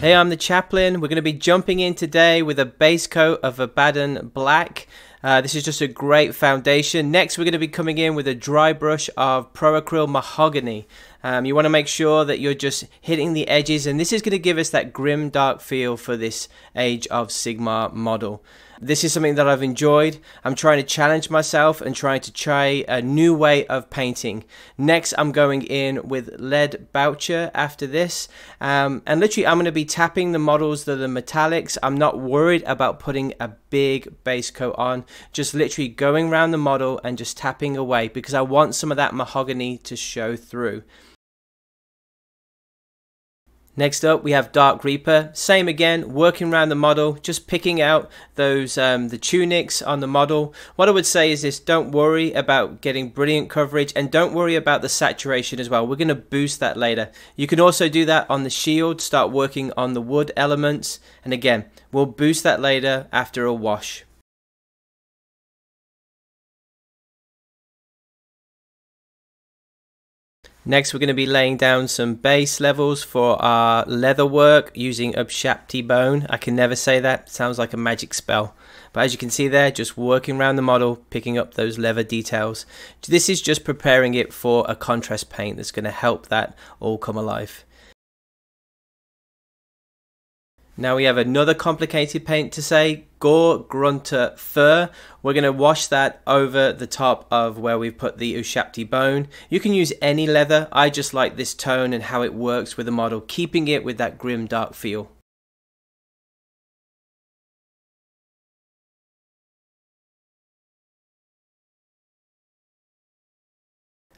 Hey, I'm the Chaplain. We're going to be jumping in today with a base coat of Abaddon Black. This is just a great foundation. Next, we're going to be coming in with a dry brush of Pro Acryl Mahogany. You want to make sure that you're just hitting the edges, and this is going to give us that grim, dark feel for this Age of Sigmar model. This is something that I've enjoyed. I'm trying to challenge myself and trying to try a new way of painting. Next, I'm going in with lead boucher after this. And literally, I'm going to be tapping the models that are metallics. I'm not worried about putting a big base coat on. Just literally going around the model and just tapping away because I want some of that mahogany to show through. Next up, we have Dark Reaper. Same again, working around the model, just picking out those the tunics on the model. What I would say is this: don't worry about getting brilliant coverage, and don't worry about the saturation as well. We're going to boost that later. You can also do that on the shield, start working on the wood elements, and again, we'll boost that later after a wash. Next, we're going to be laying down some base levels for our leather work using Upshapti bone. I can never say that. It sounds like a magic spell. But as you can see there, just working around the model, picking up those leather details. This is just preparing it for a contrast paint that's going to help that all come alive. Now we have another complicated paint to say, Gore Grunter Fur. We're going to wash that over the top of where we've put the Upshapti bone. You can use any leather. I just like this tone and how it works with the model, keeping it with that grim dark feel.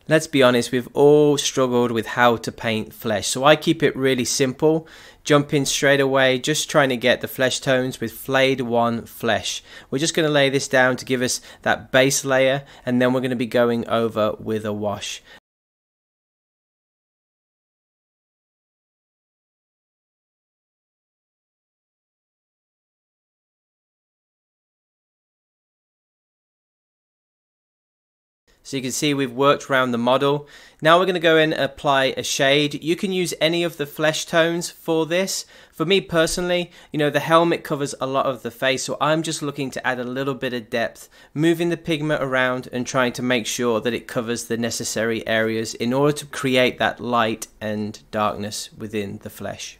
Let's be honest, we've all struggled with how to paint flesh, so I keep it really simple, jump in straight away, just trying to get the flesh tones with Flayed 1 Flesh. We're just going to lay this down to give us that base layer, and then we're going to be going over with a wash. So you can see we've worked around the model. Now we're going to go in and apply a shade. You can use any of the flesh tones for this. For me personally, you know, the helmet covers a lot of the face, so I'm just looking to add a little bit of depth, moving the pigment around and trying to make sure that it covers the necessary areas in order to create that light and darkness within the flesh.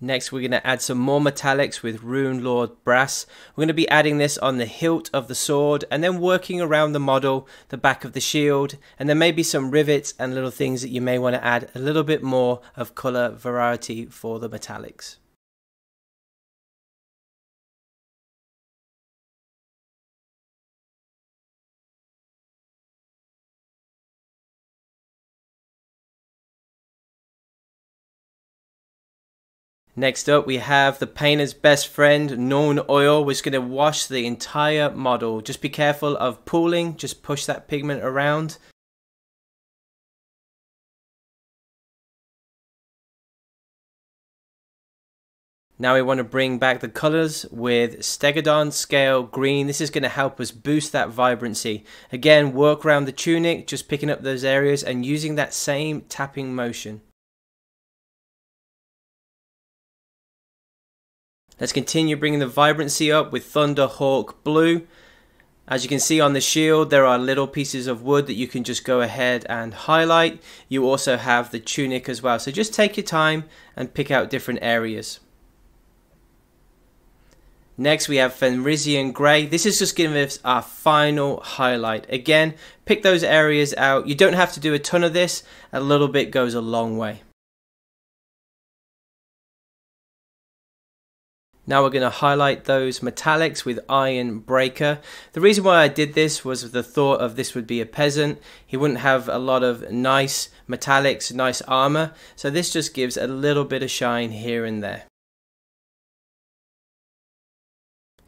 Next, we're going to add some more metallics with Rune Lord Brass. We're going to be adding this on the hilt of the sword and then working around the model, the back of the shield, and there may be some rivets and little things that you may want to add a little bit more of color variety for the metallics. Next up, we have the painter's best friend, Norn Oil, which is going to wash the entire model. Just be careful of pooling, just push that pigment around. Now we want to bring back the colors with Stegodon Scale Green. This is going to help us boost that vibrancy. Again, work around the tunic, just picking up those areas and using that same tapping motion. Let's continue bringing the vibrancy up with Thunderhawk Blue. As you can see on the shield, there are little pieces of wood that you can just go ahead and highlight. You also have the tunic as well. So just take your time and pick out different areas. Next, we have Fenrisian Grey. This is just giving us our final highlight. Again, pick those areas out. You don't have to do a ton of this. A little bit goes a long way. Now we're going to highlight those metallics with Iron Breaker. The reason why I did this was the thought of this would be a peasant. He wouldn't have a lot of nice metallics, nice armor. So this just gives a little bit of shine here and there.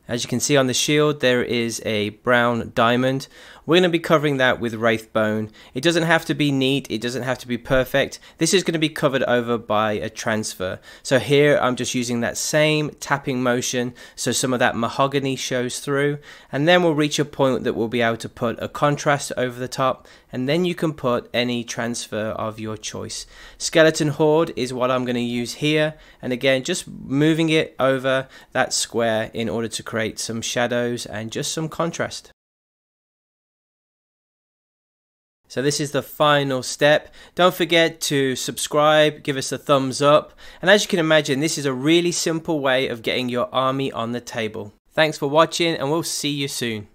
As you can see on the shield, there is a brown diamond. We're going to be covering that with Wraithbone. It doesn't have to be neat, it doesn't have to be perfect. This is going to be covered over by a transfer. So here I'm just using that same tapping motion so some of that mahogany shows through, and then we'll reach a point that we'll be able to put a contrast over the top, and then you can put any transfer of your choice. Skeleton Horde is what I'm going to use here, and again just moving it over that square in order to create some shadows and just some contrast. So this is the final step. Don't forget to subscribe, give us a thumbs up, and as you can imagine, this is a really simple way of getting your army on the table. Thanks for watching, and we'll see you soon.